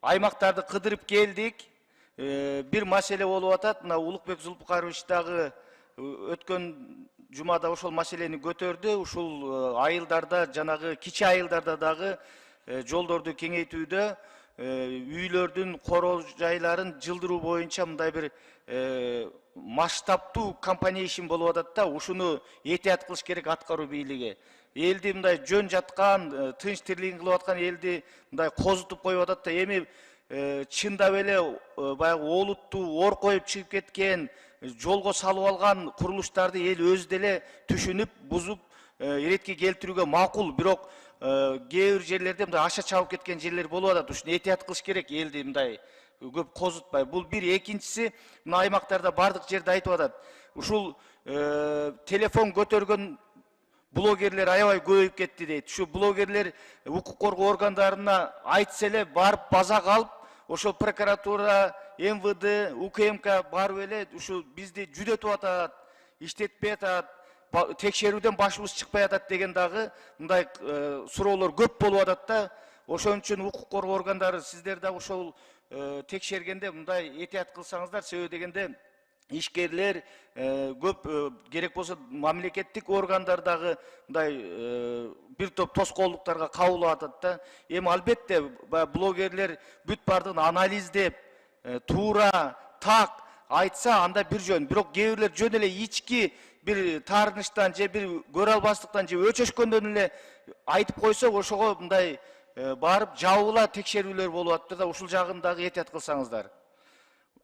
аймактарды кыдырып келдик. Bir маселе болуп атат. Мына Улукбек Зулпукарович дагы өткөн жумада ошол маселени көтөрдү. Ушул айылдарда, жанагы кичи айылдарда дагы жолдорду кеңейтүүдө үйлөрдүн короо жайларын жылдыруу боюнча мындай бир масштабтуу компания ишин болуп атат да, ушуну этият кылыш керек аткаруу бийлиги. Элди мындай жөн жаткан, тынч тирлигин кылып аткан элди мындай козутуп коюп атат да, эми чындап эле баягы олуттуу ор коюп чыгып кеткен, жолго салып алган курулуштарды эл өзү деле түшүнүп, бузуп, иретке келтирүүгө макул. Бирок кээ бир жерлерде мындай аша чабып кеткен жерлер болуп атат. Ушуну этият кылыш керек, элди мындай көп козутпай. Бул бир. Экинчиси, мына аймактарда бардык жерде айтып атат. Ушул телефон көтөргөн блогерлер аябай көбөйүп кетти дейт. Ушу блогерлер укук коргоо органдарына айтса эле барып база алып, ошол прокуратура, МВД, УКМК барып эле ушу бизди жүдөтүп атат, иштетпей атат, текшерүүдөн башыбыз чыкпай атат деген дагы мындай суроолор көп болуп атат да. Ошон үчүн укук коргоо органдары сиздер да ошол текшергенде мындай этият кылсаңыздар, себеби дегенде ишкерлер көп керек болсо мамлекеттик органдар дагы мындай бир топ тоскоолдуктарга кабылып атат да. Эми албетте блогерлер бүт бардыгын анализдеп, туура, так айтса анда бир жөн. Бирок кээ бирлер жөн эле ички бир таарынычтан же бир көрө албастыктан же өчөшкөндөн эле айтып койсо, ошого мындай барып жабыла текшерүүлөр болуп атты да, ушул жагын дагы этият кылсаңыздар.